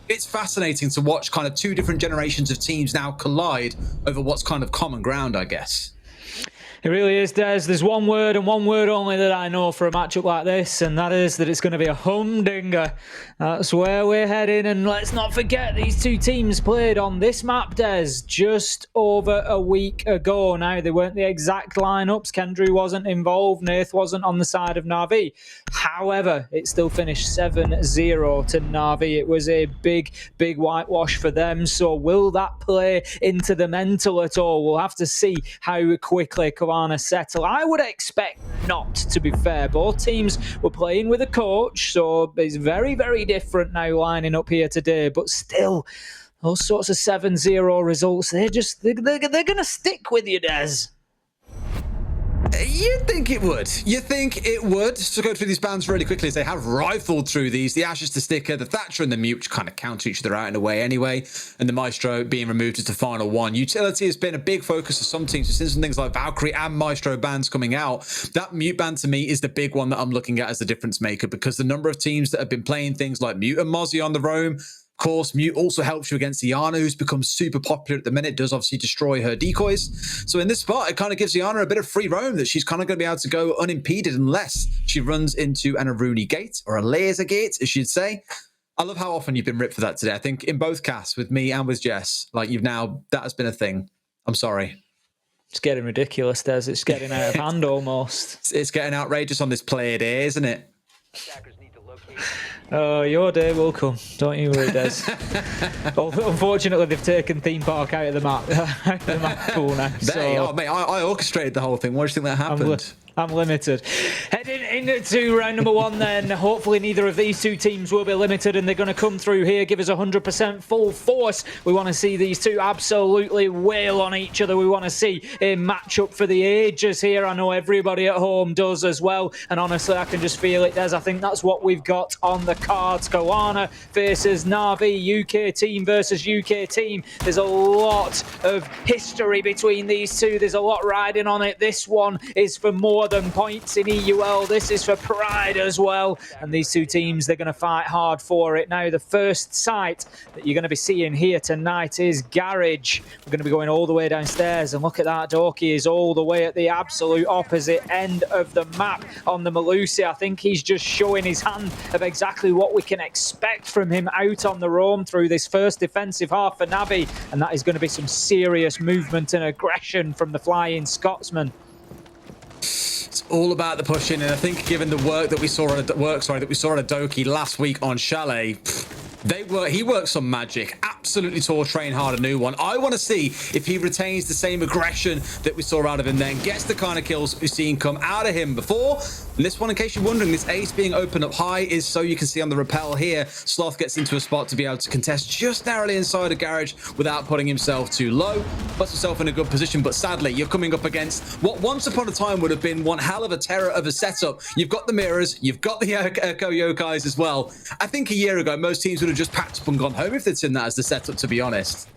It's fascinating to watch kind of two different generations of teams now collide over what's kind of common ground, I guess. It really is, Des. There's one word and one word only that I know for a matchup like this, and that is that it's going to be a humdinger. That's where we're heading, and let's not forget these two teams played on this map, Des, just over a week ago. Now, they weren't the exact lineups. Kendry wasn't involved. Nath wasn't on the side of NaVi. However, it still finished 7-0 to NaVi. It was a big whitewash for them. So will that play into the mental at all? We'll have to see how quickly Cowana settle. I would expect not, to be fair. Both teams were playing with a coach, so it's very, very different now lining up here today. But still, those sorts of 7-0 results, they're going to stick with you, Des. You'd think it would. You think it would. So go through these bands really quickly as they have rifled through these. The Ashes to Sticker, the Thatcher and the Mute, which kind of counter each other out in a way anyway. And the Maestro being removed as the final one. Utility has been a big focus of some teams. We've seen some things like Valkyrie and Maestro bands coming out. That Mute band to me is the big one that I'm looking at as the difference maker, because the number of teams that have been playing things like Mute and Mozzie on the roam. Of course, Mute also helps you against Iana, who's become super popular at the minute, does obviously destroy her decoys. So in this spot, it kind of gives Iana a bit of free roam that she's kind of going to be able to go unimpeded unless she runs into an Aruni gate, or a laser gate, as you'd say. I love how often you've been ripped for that today. I think in both casts, with me and with Jess, like that has been a thing. I'm sorry. It's getting ridiculous, Des. It's getting out of hand almost. It's getting outrageous on this player day, isn't it? Oh, your day will come. Don't you worry, Des. Unfortunately, they've taken Theme Park out of the map. Out of the map pool now. Oh, mate, I orchestrated the whole thing. Why do you think that happened? I'm limited. Heading into round number one then. Hopefully neither of these two teams will be limited and they're going to come through here, give us 100% full force. We want to see these two absolutely wail on each other. We want to see a matchup for the ages here. I know everybody at home does as well. And honestly, I can just feel it, Des. I think that's what we've got on the cards. Cowana versus NaVi, UK team versus UK team. There's a lot of history between these two. There's a lot riding on it. This one is for more than points in EUL. This is for pride as well. And these two teams, they're going to fight hard for it. Now, the first site that you're going to be seeing here tonight is Garage. We're going to be going all the way downstairs. And look at that. Doki is all the way at the absolute opposite end of the map on the Malusi. I think he's just showing his hand of exactly what we can expect from him out on the roam through this first defensive half for NaVi. And that is going to be some serious movement and aggression from the Flying Scotsman. It's all about the pushing, and I think given the work that we saw on Doki last week on Chalet, he worked some magic. Absolutely tore train hard a new one. I want to see if he retains the same aggression that we saw out of him then, gets the kind of kills we've seen come out of him before. And this one, in case you're wondering, this ace being open up high is so you can see on the rappel here, Sloth gets into a spot to be able to contest just narrowly inside a Garage without putting himself too low. Puts himself in a good position, but sadly, you're coming up against what once upon a time would have been one hell of a terror of a setup. You've got the mirrors, you've got the Echo Yokais as well. I think a year ago, most teams would have just packed up and gone home if they'd seen that as the setup, to be honest.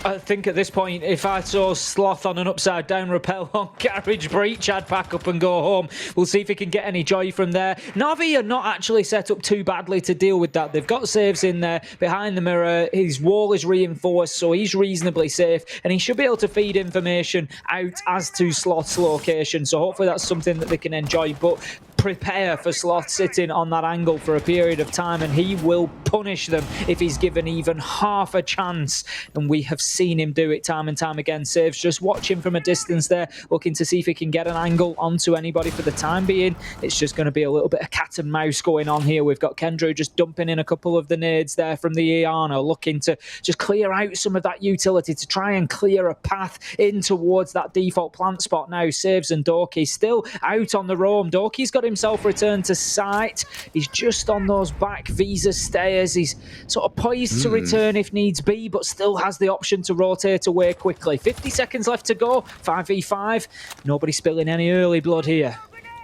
I think at this point, if I saw Sloth on an upside down rappel on Garage Breach, I'd pack up and go home. We'll see if he can get any joy from there. NaVi are not actually set up too badly to deal with that. They've got saves in there behind the mirror. His wall is reinforced, so he's reasonably safe, and he should be able to feed information out as to Sloth's location. So hopefully that's something that they can enjoy. But prepare for Sloth sitting on that angle for a period of time, and he will punish them if he's given even half a chance. And we have seen him do it time and time again. Saves, just watch him from a distance there, looking to see if he can get an angle onto anybody. For the time being, it's just going to be a little bit of cat and mouse going on here. We've got Kendra just dumping in a couple of the nades there from the Iana, looking to just clear out some of that utility to try and clear a path in towards that default plant spot now. Saves and Doki still out on the roam. Doki's got himself returned to site. He's just on those back visa stairs. He's sort of poised to return if needs be, but still has the option to rotate away quickly. 50 seconds left to go. 5v5. Nobody spilling any early blood here.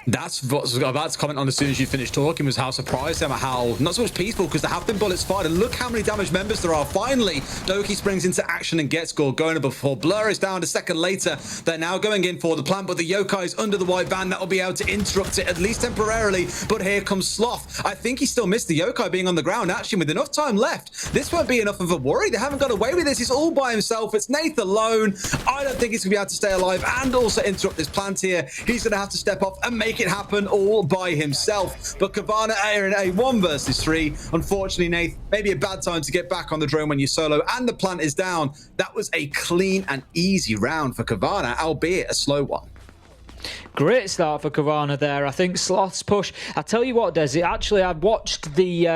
That's what I was about to comment on as soon as you finished talking, was how surprised I am at how not so much peaceful, because there have been bullets fired, and look how many damaged members there are. Finally, Doki springs into action and gets scored, going before Blur is down a second later. They're now going in for the plant, but the yokai is under the white band. That will be able to interrupt it, at least temporarily, but here comes Sloth. I think he still missed the yokai being on the ground. Actually, with enough time left, this won't be enough of a worry. They haven't got away with this. He's all by himself. It's Nath alone. I don't think he's going to be able to stay alive and also interrupt this plant here. He's going to have to step off and make it happen all by himself. But Cowana are in a 1 versus 3. Unfortunately, Nath, maybe a bad time to get back on the drone when you're solo and the plant is down. That was a clean and easy round for Cowana, albeit a slow one. Great start for Cowana there. I think Sloth's push. I tell you what, Desi, actually, I watched the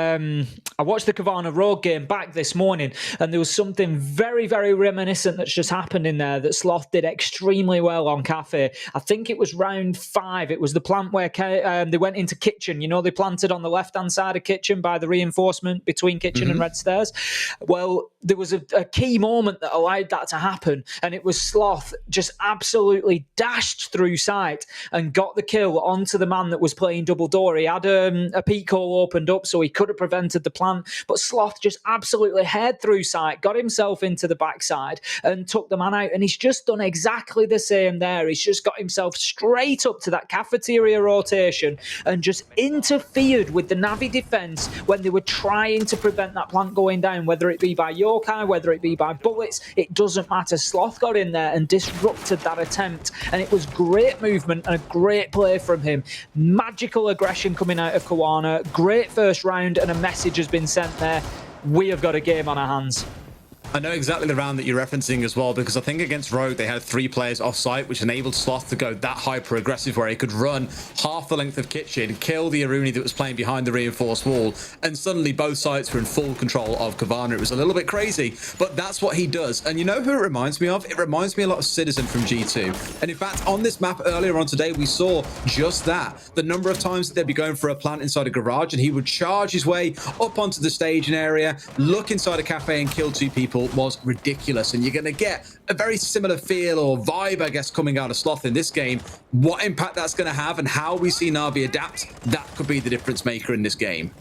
Cowana Road game back this morning, and there was something very, very reminiscent that's just happened in there that Sloth did extremely well on Cafe. I think it was round 5. It was the plant where they went into Kitchen. You know, they planted on the left-hand side of Kitchen by the reinforcement between Kitchen and Red Stairs. Well, there was a key moment that allowed that to happen, and it was Sloth just absolutely dashed through sight and got the kill onto the man that was playing double door. He had a peak hole opened up, so he could have prevented the plant, but Sloth just absolutely head through sight, got himself into the backside and took the man out, and he's just done exactly the same there. He's just got himself straight up to that cafeteria rotation and just interfered with the NaVi defense when they were trying to prevent that plant going down, whether it be by yokai, whether it be by bullets, it doesn't matter. Sloth got in there and disrupted that attempt, and it was great movement and a great play from him. Magical aggression coming out of Cowana. Great first round, and a message has been sent there. We have got a game on our hands. I know exactly the round that you're referencing as well, because I think against Rogue they had 3 players off site, which enabled Sloth to go that hyper aggressive where he could run half the length of Kitchen, kill the Aruni that was playing behind the reinforced wall, and suddenly both sides were in full control of Cowana. It was a little bit crazy, but that's what he does. And you know who it reminds me of? It reminds me a lot of Citizen from G2. And in fact, on this map earlier on today, we saw just that. The number of times that they'd be going for a plant inside a garage, and he would charge his way up onto the staging area, look inside a cafe and kill 2 people was ridiculous. And you're going to get a very similar feel or vibe, I guess, coming out of Sloth in this game. What impact that's going to have and how we see NaVi adapt, that could be the difference maker in this game.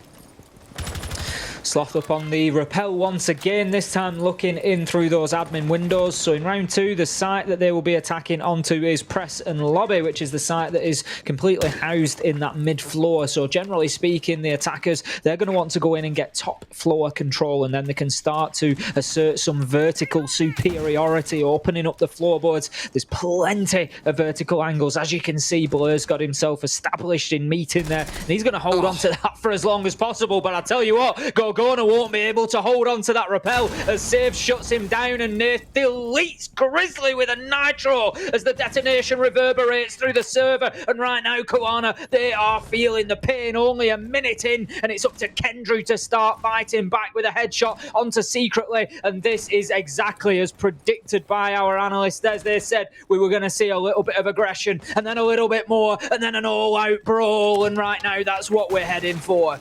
Sloth up on the rappel once again, this time looking in through those admin windows. So in round 2, the site that they will be attacking onto is Press and Lobby, which is the site that is completely housed in that mid-floor. So generally speaking, the attackers, they're going to want to go in and get top floor control, and then they can start to assert some vertical superiority, opening up the floorboards. There's plenty of vertical angles. As you can see, Blur's got himself established in meeting there, and he's going to hold on to that for as long as possible. But I tell you what, Gorgona won't be able to hold on to that rappel as Save shuts him down, and Nath deletes Grizzly with a nitro as the detonation reverberates through the server. And right now, Cowana, they are feeling the pain. Only a minute in, and it's up to Kendrew to start fighting back with a headshot onto Secretly. And this is exactly as predicted by our analysts. As they said, we were going to see a little bit of aggression, and then a little bit more, and then an all-out brawl. And right now, that's what we're heading for.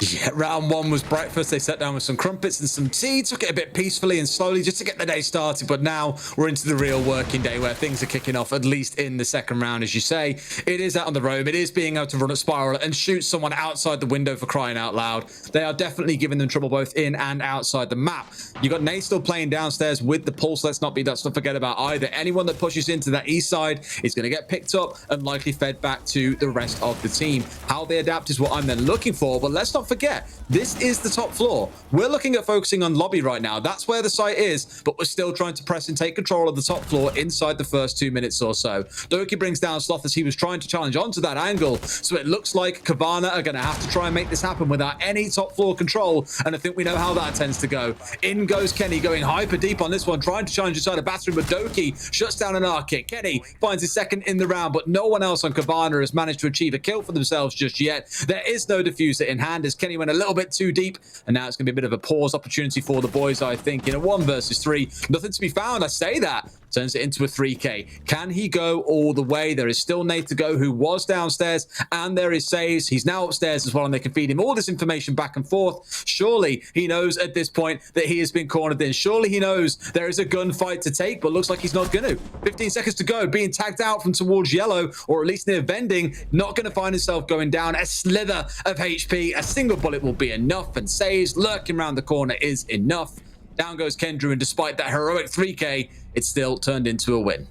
Yeah, round 1 was breakfast. They sat down with some crumpets and some tea, took it a bit peacefully and slowly just to get the day started. But now we're into the real working day where things are kicking off, at least in the second round, as you say. It is out on the roam. It is being able to run a spiral and shoot someone outside the window, for crying out loud. They are definitely giving them trouble both in and outside the map. You got Nate still playing downstairs with the pulse. Let's not forget about either. Anyone that pushes into that east side is going to get picked up and likely fed back to the rest of the team. How they adapt is what I'm then looking for, but let's not forget, this is the top floor. We're looking at focusing on lobby right now. That's where the site is, but we're still trying to press and take control of the top floor inside the first 2 minutes or so. Doki brings down Sloth as he was trying to challenge onto that angle, so it looks like Cowana are going to have to try and make this happen without any top floor control, and I think we know how that tends to go. In goes Kenny, going hyper deep on this one, trying to challenge inside a bathroom, but Doki shuts down an arc kick. Kenny finds his second in the round, but no one else on Cowana has managed to achieve a kill for themselves just yet. There is no diffuser in hand as Kenny went a little bit too deep, and now it's going to be a bit of a pause opportunity for the boys, I think, in a 1 versus 3. Nothing to be found, I say that, turns it into a 3K. Can he go all the way? There is still Nate to go, who was downstairs, and there is Saves. He's now upstairs as well, and they can feed him all this information back and forth. Surely he knows at this point that he has been cornered in. Surely he knows there is a gunfight to take, but looks like he's not going to. 15 seconds to go, being tagged out from towards yellow, or at least near vending, not going to find himself going down. A slither of HP, a single bullet will be enough, and Saves lurking around the corner is enough. Down goes Kendrew, and despite that heroic 3K, it still turned into a win.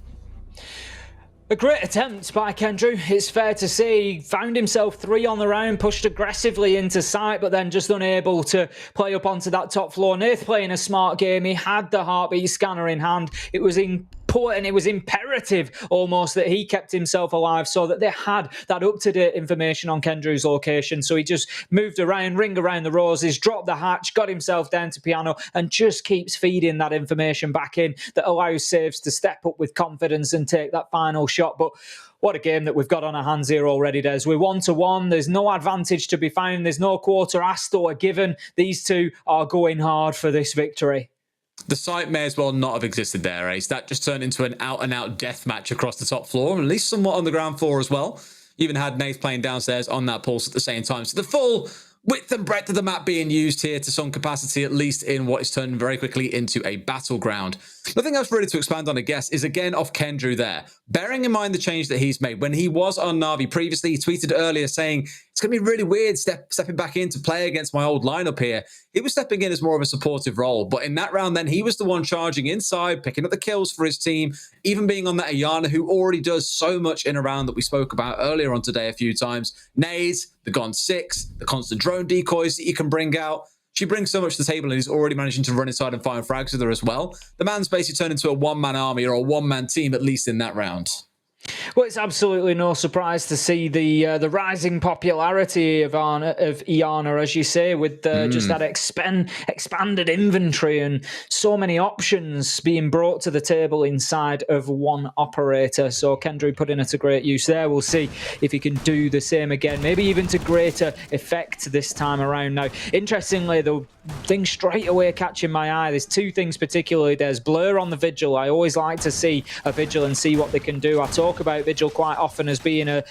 A great attempt by Kendrew, it's fair to say. He found himself 3 on the round, pushed aggressively into sight, but then just unable to play up onto that top floor. Nath playing a smart game. He had the heartbeat scanner in hand. It was important, it was imperative almost that he kept himself alive so that they had that up-to-date information on Kendrew's location. So he just moved around, ring around the roses, dropped the hatch, got himself down to piano, and just keeps feeding that information back in that allows Saves to step up with confidence and take that final shot. But what a game that we've got on our hands here already, Des. We're 1-1. There's no advantage to be found. There's no quarter asked or given. These two are going hard for this victory. The site may as well not have existed there, Ace. That just turned into an out-and-out death match across the top floor, and at least somewhat on the ground floor as well. Even had Nate playing downstairs on that pulse at the same time. So the full width and breadth of the map being used here to some capacity, at least in what is turned very quickly into a battleground. Nothing else really to expand on, I guess, is again off Kendrew there. Bearing in mind the change that he's made. When he was on NaVi previously, he tweeted earlier saying, it's going to be really weird stepping back in to play against my old lineup here. He was stepping in as more of a supportive role, but in that round then, he was the one charging inside, picking up the kills for his team, even being on that Ayana, who already does so much in a round that we spoke about earlier on today a few times. Nades, the Gon 6, the constant drone decoys that you can bring out. She brings so much to the table, and he's already managing to run inside and find frags with her as well. The man's basically turned into a one-man army or a one-man team, at least in that round. Well, it's absolutely no surprise to see the rising popularity of Iana, as you say, with just that expanded inventory and so many options being brought to the table inside of one operator. So Kendrew putting it to great use there. We'll see if he can do the same again, maybe even to greater effect this time around. Now, interestingly, the thing straight away catching my eye, there's 2 things particularly. There's Blur on the Vigil. I always like to see a Vigil and see what they can do. I talk about Vigil quite often as being a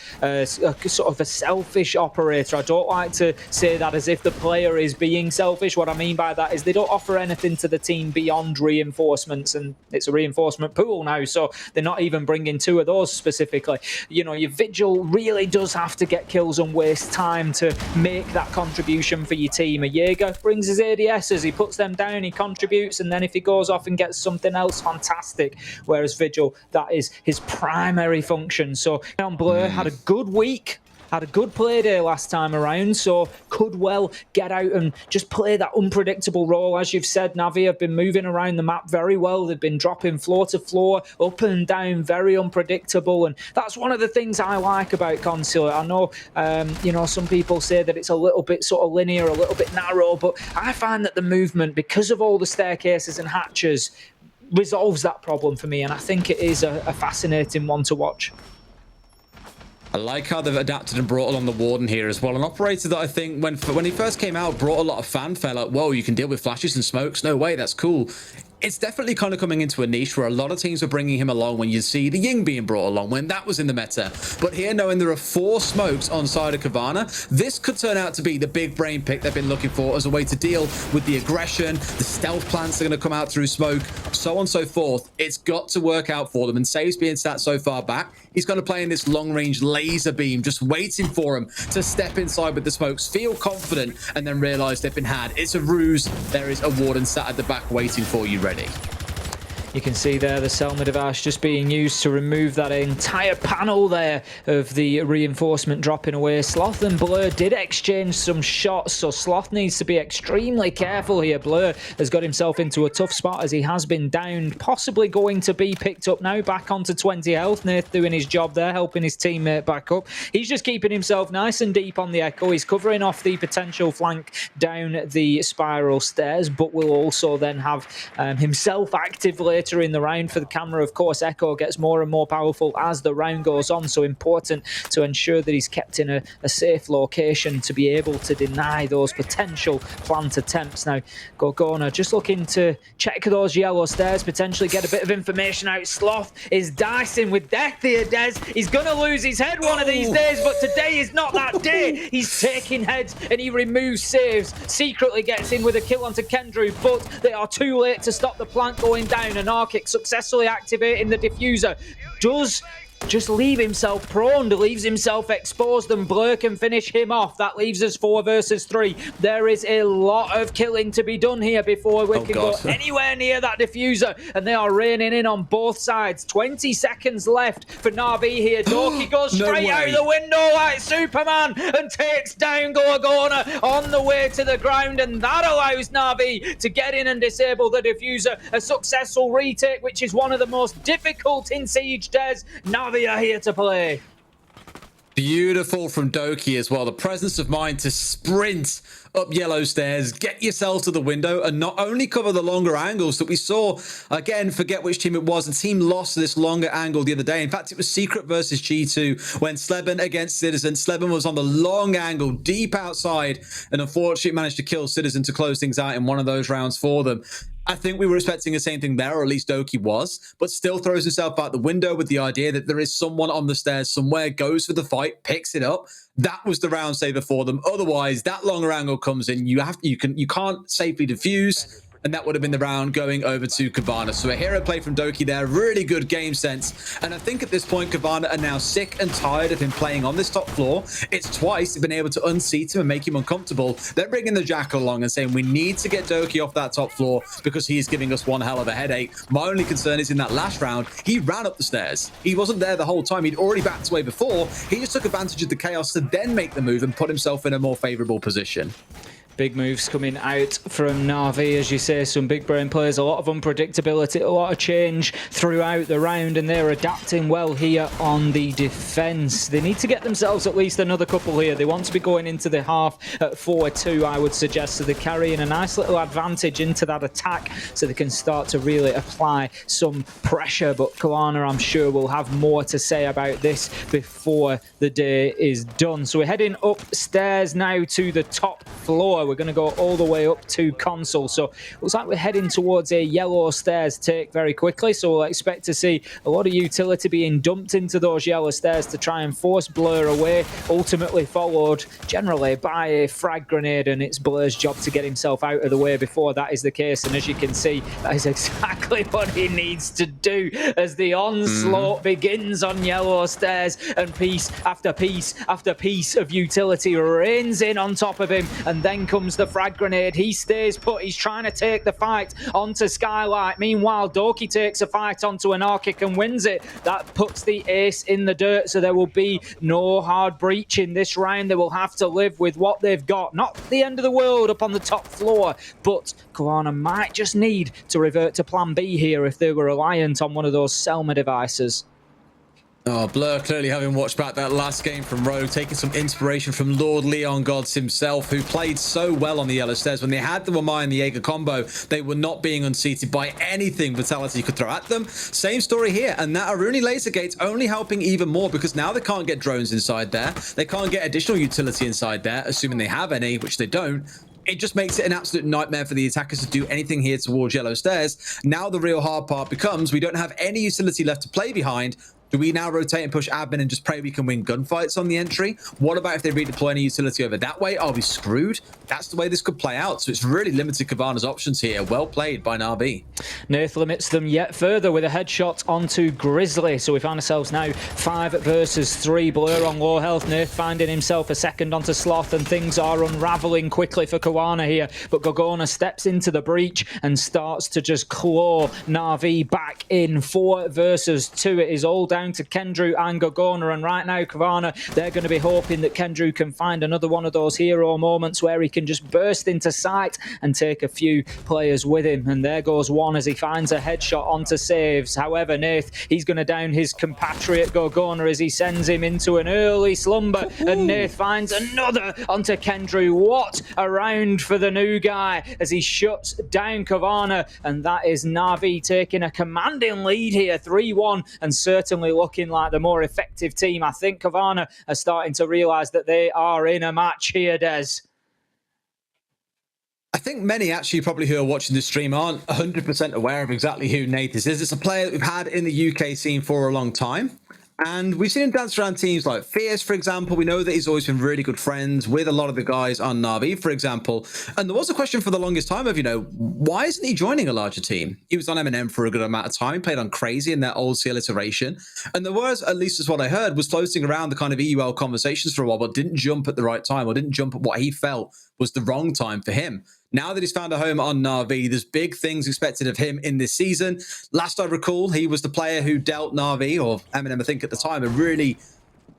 sort of a selfish operator. I don't like to say that as if the player is being selfish. What I mean by that is they don't offer anything to the team beyond reinforcements, and it's a reinforcement pool now, so they're not even bringing 2 of those specifically. You know, your Vigil really does have to get kills and waste time to make that contribution for your team. A Jaeger brings his ADSs, he puts them down, he contributes, and then if he goes off and gets something else, fantastic. Whereas Vigil, that is his primary function. So on Blur had a good week, had a good play day last time around, so could well get out and just play that unpredictable role. As you've said, NaVi have been moving around the map very well. They've been dropping floor to floor, up and down, very unpredictable, and that's one of the things I like about Consulate. I know, you know, some people say that it's a little bit sort of linear, a little bit narrow, but I find that the movement, because of all the staircases and hatches, resolves that problem for me, and I think it is a fascinating one to watch. I like how they've adapted and brought along the Warden here as well. An operator that I think when he first came out brought a lot of fanfare, like, whoa, you can deal with flashes and smokes. No way, that's cool. It's definitely kind of coming into a niche where a lot of teams are bringing him along when you see the Ying being brought along, when that was in the meta. But here, knowing there are 4 smokes on side of Cowana, this could turn out to be the big brain pick they've been looking for as a way to deal with the aggression, the stealth plants that are going to come out through smoke, so on and so forth. It's got to work out for them, and Saves being sat so far back, he's going to play in this long-range laser beam, just waiting for him to step inside with the smokes, feel confident, and then realize they've been had. It's a ruse. There is a Warden sat at the back waiting for you, ready. You can see there the Selma device just being used to remove that entire panel there of the reinforcement dropping away. Sloth and Blur did exchange some shots, so Sloth needs to be extremely careful here. Blur has got himself into a tough spot as he has been downed, possibly going to be picked up now, back onto 20 health. Nath doing his job there, helping his teammate back up. He's just keeping himself nice and deep on the Echo. He's covering off the potential flank down the spiral stairs, but will also then have himself active later later in the round for the camera. Of course, Echo gets more and more powerful as the round goes on, so important to ensure that he's kept in a safe location to be able to deny those potential plant attempts. Now, Gorgona just looking to check those yellow stairs, potentially get a bit of information out. Sloth is dicing with death here, Des. He's going to lose his head one of these days, but today is not that day. He's taking heads and he removes saves. Secretly gets in with a kill onto Kendrew, but they are too late to stop the plant going down. And Arkic successfully activating the diffuser. Does just leave himself prone, leaves himself exposed, and Blur can finish him off. That leaves us 4 versus 3. There is a lot of killing to be done here before we can go anywhere near that diffuser, and they are raining in on both sides. 20 seconds left for NaVi here. Doki goes straight out the window like Superman and takes down Gorgona on the way to the ground, and that allows NaVi to get in and disable the diffuser. A successful retake, which is one of the most difficult in Siege, Des. NaVi are here to play. Beautiful from Doki as well. The presence of mind to sprint up yellow stairs, get yourself to the window, and not only cover the longer angles that we saw. Again, forget which team it was. The team lost this longer angle the other day. In fact, it was Secret versus G2 when Sleben against Citizen. Sleben was on the long angle, deep outside, and unfortunately managed to kill Citizen to close things out in one of those rounds for them. I think we were expecting the same thing there, or at least Doki was, but still throws himself out the window with the idea that there is someone on the stairs somewhere, goes for the fight, picks it up. That was the round saver for them. Otherwise, that longer angle comes in. You can't safely defuse. And that would have been the round going over to Cowana. So a hero play from Doki there. Really good game sense. And I think at this point, Cowana are now sick and tired of him playing on this top floor. It's twice they've been able to unseat him and make him uncomfortable. They're bringing the Jackal along and saying, we need to get Doki off that top floor because he's giving us one hell of a headache. My only concern is in that last round, he ran up the stairs. He wasn't there the whole time. He'd already backed away before. He just took advantage of the chaos to then make the move and put himself in a more favorable position. Big moves coming out from NaVi, as you say, some big brain players, a lot of unpredictability, a lot of change throughout the round, and they're adapting well here on the defense. They need to get themselves at least another couple here. They want to be going into the half at 4-2, I would suggest, so they're carrying a nice little advantage into that attack so they can start to really apply some pressure. But Cowana, I'm sure, will have more to say about this before the day is done. So we're heading upstairs now to the top floor. We're going to go all the way up to console. So it looks like we're heading towards a yellow stairs take very quickly. So we'll expect to see a lot of utility being dumped into those yellow stairs to try and force Blur away, ultimately followed generally by a frag grenade, and it's Blur's job to get himself out of the way before that is the case. And as you can see, that is exactly what he needs to do as the onslaught begins on yellow stairs, and piece after piece after piece of utility rains in on top of him, and then comes the frag grenade. He stays put. He's trying to take the fight onto Skylight. Meanwhile, Doki takes a fight onto an Arkic and wins it. That puts the ace in the dirt, so there will be no hard breach in this round. They will have to live with what they've got. Not the end of the world up on the top floor, but Cowana might just need to revert to plan B here if they were reliant on one of those Selma devices. Oh, Blur clearly having watched back that last game from Rogue, taking some inspiration from Lord Leon Gods himself, who played so well on the yellow stairs. When they had the Wamai and the Jaeger combo, they were not being unseated by anything Vitality could throw at them. Same story here, and that Aruni laser gate's only helping even more because now they can't get drones inside there. They can't get additional utility inside there, assuming they have any, which they don't. It just makes it an absolute nightmare for the attackers to do anything here towards yellow stairs. Now the real hard part becomes we don't have any utility left to play behind. Do we now rotate and push admin and just pray we can win gunfights on the entry? What about if they redeploy any utility over that way? Are we screwed? That's the way this could play out. So it's really limited Cavana's options here. Well played by NaVi. Nath limits them yet further with a headshot onto Grizzly. So we find ourselves now 5 versus 3. Blur on low health. Nath finding himself a second onto Sloth, and things are unraveling quickly for Cowana here. But Gorgona steps into the breach and starts to just claw NaVi back in. 4 versus 2. It is all down down to Kendrew and Gogona, and right now Cowana, they're going to be hoping that Kendrew can find another one of those hero moments where he can just burst into sight and take a few players with him. And there goes one as he finds a headshot onto Saves. However, Nath, he's going to down his compatriot Gogona as he sends him into an early slumber. Ooh. And Nath finds another onto Kendrew. What a round for the new guy as he shuts down Cowana. And that is NaVi taking a commanding lead here, 3-1, and certainly looking like the more effective team. I think Cowana are starting to realise that they are in a match here, Des. I think many actually probably who are watching this stream aren't 100% aware of exactly who Natus is. It's a player that we've had in the UK scene for a long time. And we've seen him dance around teams like Fierce, for example. We know that he's always been really good friends with a lot of the guys on NaVi, for example. And there was a question for the longest time of, why isn't he joining a larger team? He was on M&M for a good amount of time. He played on Crazy in their old CL iteration. And there was, at least as what I heard, was floating around the kind of EUL conversations for a while, but didn't jump at the right time or didn't jump at what he felt was the wrong time for him. Now that he's found a home on NaVi, there's big things expected of him in this season. Last I recall, he was the player who dealt NaVi, or M&M I think at the time, a really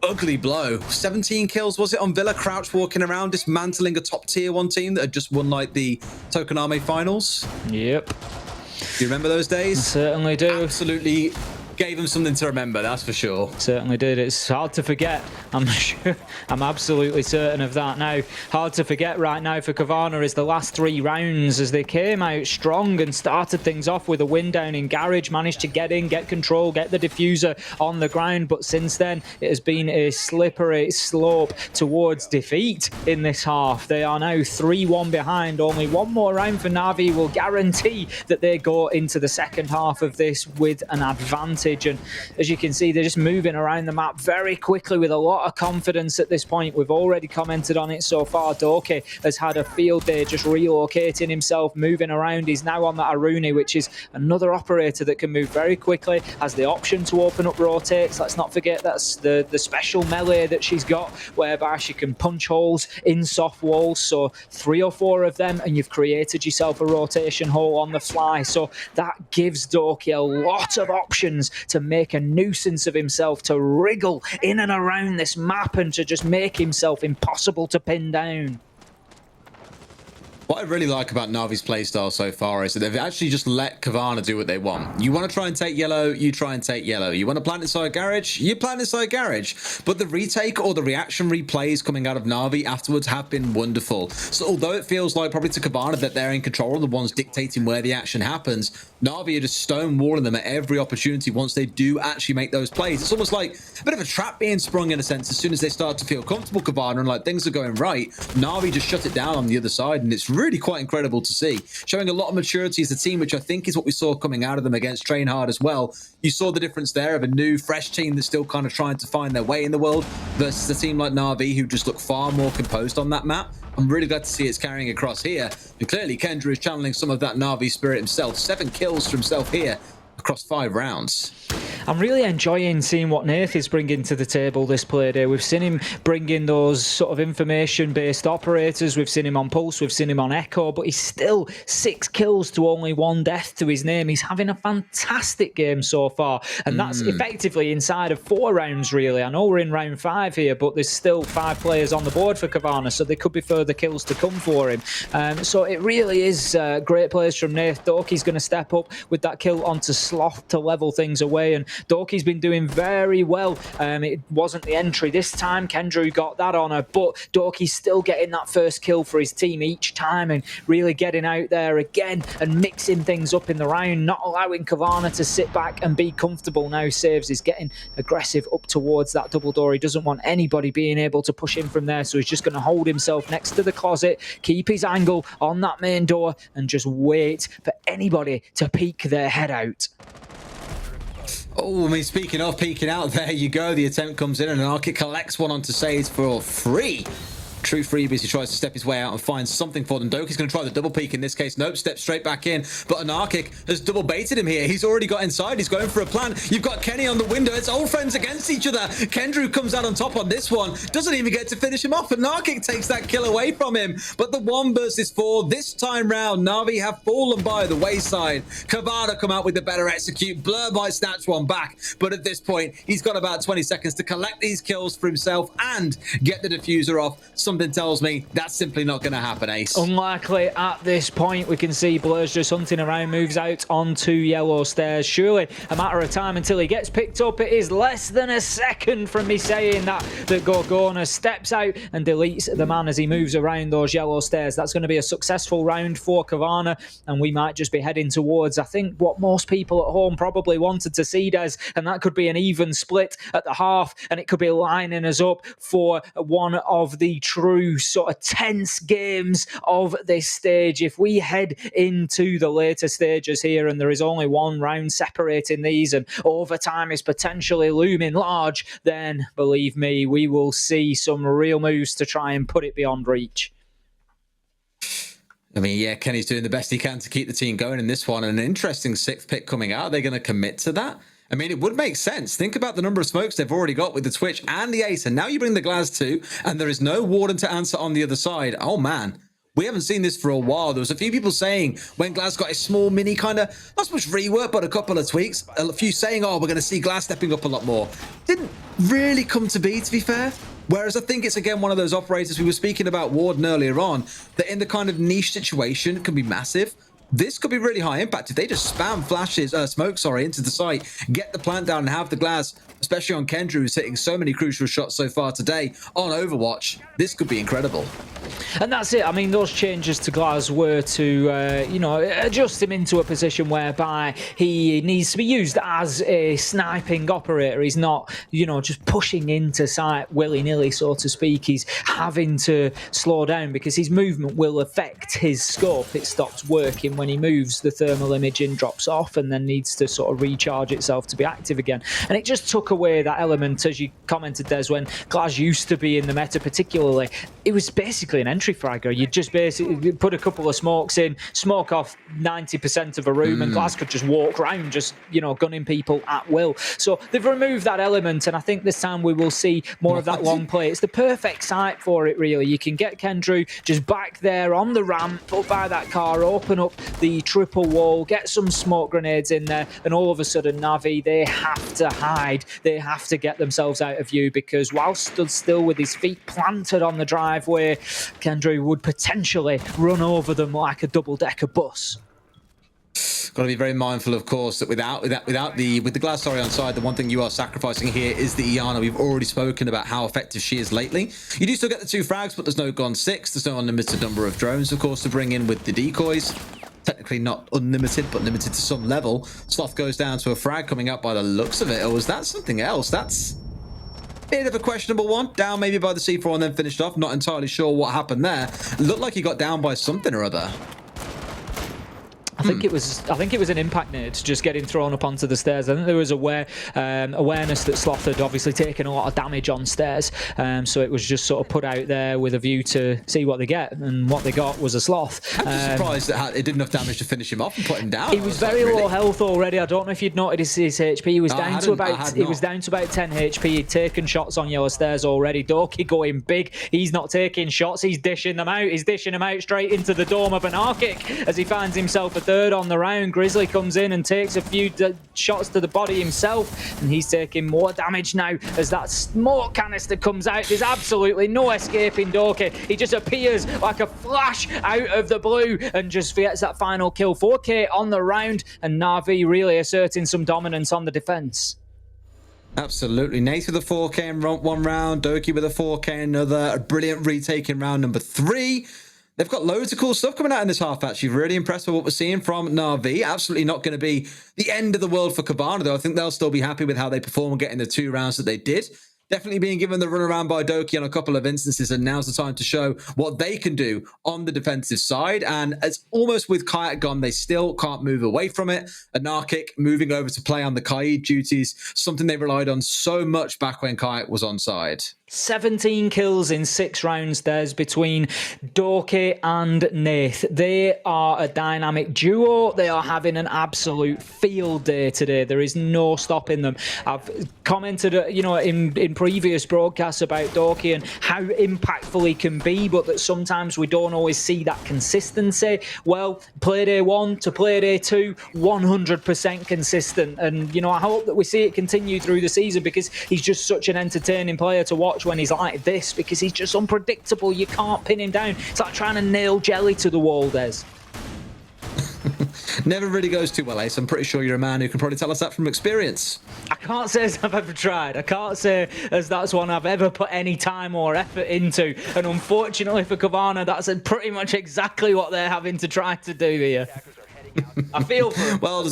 ugly blow. 17 kills, was it, on Villa, crouch walking around, dismantling a top tier 1 team that had just won like the Tokonami finals? Yep. Do you remember those days? I certainly do. Absolutely gave him something to remember, that's for sure. Certainly did. It's hard to forget. I'm sure. I'm absolutely certain of that now. Hard to forget right now for Cowana is the last 3 rounds as they came out strong and started things off with a win down in Garage, managed to get in, get control, get the diffuser on the ground. But since then, it has been a slippery slope towards defeat in this half. They are now 3-1 behind. Only one more round for NaVi will guarantee that they go into the second half of this with an advantage. And as you can see, they're just moving around the map very quickly with a lot of confidence at this point. We've already commented on it so far. Doki has had a field day just relocating himself, moving around. He's now on that Aruni, which is another operator that can move very quickly, has the option to open up rotates. Let's not forget that's the special melee that she's got, whereby she can punch holes in soft walls. So 3 or 4 of them, and you've created yourself a rotation hole on the fly. So that gives Doki a lot of options to make a nuisance of himself, to wriggle in and around this map and to just make himself impossible to pin down. What I really like about Navi's playstyle so far is that they've actually just let Cowana do what they want. You want to try and take yellow, you try and take yellow. You want to plant inside Garage, you plant inside Garage. But the retake or the reaction replays coming out of NaVi afterwards have been wonderful. So although it feels like probably to Cowana that they're in control of the ones dictating where the action happens, NaVi are just stonewalling them at every opportunity once they do actually make those plays. It's almost like a bit of a trap being sprung in a sense. As soon as they start to feel comfortable, Cowana, and like things are going right, NaVi just shut it down on the other side, and it's really quite incredible to see. Showing a lot of maturity as a team, which I think is what we saw coming out of them against Train Hard as well. You saw the difference there of a new, fresh team that's still kind of trying to find their way in the world versus a team like NaVi who just look far more composed on that map. I'm really glad to see it's carrying across here. And clearly, Kendra is channeling some of that NaVi spirit himself. 7 kills for himself here across 5 rounds. I'm really enjoying seeing what Nath is bringing to the table this play day. We've seen him bring in those sort of information-based operators. We've seen him on Pulse. We've seen him on Echo. But he's still 6 kills to only 1 death to his name. He's having a fantastic game so far. And that's effectively inside of 4 rounds, really. I know we're in round 5 here, but there's still 5 players on the board for Cowana, so there could be further kills to come for him. So it really is great plays from Nath. Doki's going to step up with that kill onto Sloth to level things away. And Doki's been doing very well. It wasn't the entry this time. Kendrew got that honour, but Doki's still getting that first kill for his team each time and really getting out there again and mixing things up in the round, not allowing Cowana to sit back and be comfortable. Now Saves is getting aggressive up towards that double door. He doesn't want anybody being able to push him from there, so he's just going to hold himself next to the closet, keep his angle on that main door and just wait for anybody to peek their head out. Oh, I mean, speaking of peeking out, there you go. The attempt comes in and Arctic collects one onto Sage for free. True freebies. He tries to step his way out and find something for them. Doki's going to try the double peek in this case. Nope, steps straight back in. But Anarchic has double baited him here. He's already got inside. He's going for a plan. You've got Kenny on the window. It's old friends against each other. Kendrew comes out on top on this one. Doesn't even get to finish him off. Anarchic takes that kill away from him. But the 1 versus 4 this time round, NaVi have fallen by the wayside. Cowana come out with the better execute. Blur might snatch one back. But at this point, he's got about 20 seconds to collect these kills for himself and get the diffuser off. Something tells me that's simply not going to happen, Ace. Unlikely at this point. We can see Blur's just hunting around, moves out onto yellow stairs. Surely a matter of time until he gets picked up. It is less than a second from me saying that Gorgona steps out and deletes the man as he moves around those yellow stairs. That's going to be a successful round for Cowana, and we might just be heading towards, I think, what most people at home probably wanted to see, Des, and that could be an even split at the half, and it could be lining us up for one of the true sort of tense games of this stage. If we head into the later stages here and there is only one round separating these and overtime is potentially looming large, then believe me, we will see some real moves to try and put it beyond reach. I mean, yeah, Kenny's doing the best he can to keep the team going in this one. And an interesting 6th pick coming out. Are they going to commit to that? I mean, it would make sense. Think about the number of smokes they've already got with the Twitch and the Ace. And now you bring the Glaz too, and there is no Warden to answer on the other side. Oh, man. We haven't seen this for a while. There was a few people saying when Glaz got a small mini kind of, not so much rework, but a couple of tweaks, a few saying, oh, we're going to see Glaz stepping up a lot more. Didn't really come to be fair. Whereas I think it's, again, one of those operators, we were speaking about Warden earlier on, that in the kind of niche situation can be massive. This could be really high impact. If they just spam flashes, smoke, into the site, get the plant down and have the Glaz, especially on Kendrew, who's hitting so many crucial shots so far today on Overwatch, this could be incredible. And that's it. I mean, those changes to Glaz were to, adjust him into a position whereby he needs to be used as a sniping operator. He's not, just pushing into sight willy-nilly, so to speak. He's having to slow down because his movement will affect his scope. It stops working when he moves. The thermal imaging drops off and then needs to sort of recharge itself to be active again. And it just took away that element, as you commented, Des, when Glaz used to be in the meta particularly. It was basically an entry fragger. You just basically put a couple of smokes in, smoke off 90% of a room, and Glaz could just walk around, just, gunning people at will. So they've removed that element, and I think this time we will see more of that long play. It's the perfect site for it, really. You can get Kendrew just back there on the ramp, up by that car, open up the triple wall, get some smoke grenades in there, and all of a sudden NaVi, they have to hide. They have to get themselves out of view, because while stood still with his feet planted on the driveway, Kendrew would potentially run over them like a double-decker bus. Got to be very mindful, of course, that with the Glaz on side, the one thing you are sacrificing here is the Iana. We've already spoken about how effective she is lately. You do still get the 2 frags, but there's no Gon 6. There's no unlimited number of drones, of course, to bring in with the decoys. Technically not unlimited, but limited to some level. Sloth goes down to a frag coming up by the looks of it. Or was that something else? That's a bit of a questionable one. Down maybe by the C4 and then finished off. Not entirely sure what happened there. Looked like he got down by something or other. I think it was an impact nade just getting thrown up onto the stairs. I think there was awareness that Sloth had obviously taken a lot of damage on stairs, so it was just sort of put out there with a view to see what they get, and what they got was a Sloth. I'm just surprised that it did enough damage to finish him off and put him down. He was very low health already. I don't know if you'd noticed his HP. He was down to about 10 HP. He'd taken shots on yellow stairs already. Doki going big. He's not taking shots. He's dishing them out. He's dishing them out straight into the dome of Anarchic as he finds himself a third on the round. Grizzly comes in and takes a few shots to the body himself, and he's taking more damage now as that smoke canister comes out. There's absolutely no escaping Doki. He just appears like a flash out of the blue and just gets that final kill. 4K on the round, and NaVi really asserting some dominance on the defense. Absolutely. Nate with a 4K in one round, Doki with a 4K another. A brilliant retake in round number 3. They've got loads of cool stuff coming out in this half, actually. Really impressed with what we're seeing from NaVi. Absolutely not going to be the end of the world for Cowana, though. I think they'll still be happy with how they perform and getting the 2 rounds that they did. Definitely being given the runaround by Doki on a couple of instances, and now's the time to show what they can do on the defensive side. And it's almost with Kayak gone, they still can't move away from it. Anarchic moving over to play on the Kaid duties, something they relied on so much back when Kayak was on side. 17 kills in 6 rounds there's between Dorky and Nath. They are a dynamic duo. They are having an absolute field day today. There is no stopping them. I've commented, in previous broadcasts about Dorky and how impactful he can be, but that sometimes we don't always see that consistency. Well, play day 1 to play day 2, 100% consistent. And, I hope that we see it continue through the season, because he's just such an entertaining player to watch when he's like this, because he's just unpredictable. You can't pin him down. It's like trying to nail jelly to the wall, Des. Never really goes too well, Ace. I'm pretty sure you're a man who can probably tell us that from experience. I can't say as I've ever tried. I can't say as that's one I've ever put any time or effort into. And unfortunately for Cowana, that's pretty much exactly what they're having to try to do here. I feel for him. Well,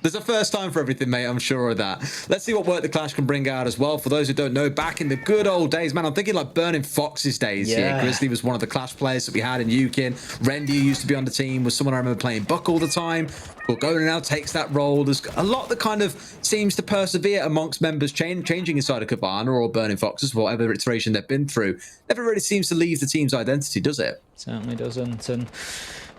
there's a first time for everything, mate. I'm sure of that. Let's see what work the Clash can bring out as well. For those who don't know, back in the good old days, man, I'm thinking like Burning Fox's days here. Grizzly was one of the Clash players that we had in Yukin. Rendy, who used to be on the team, was someone I remember playing Buck all the time. Gorgona now takes that role. There's a lot that kind of seems to persevere amongst members changing inside of Cowana or Burning Foxes, whatever iteration they've been through. Never really seems to leave the team's identity, does it? Certainly doesn't. And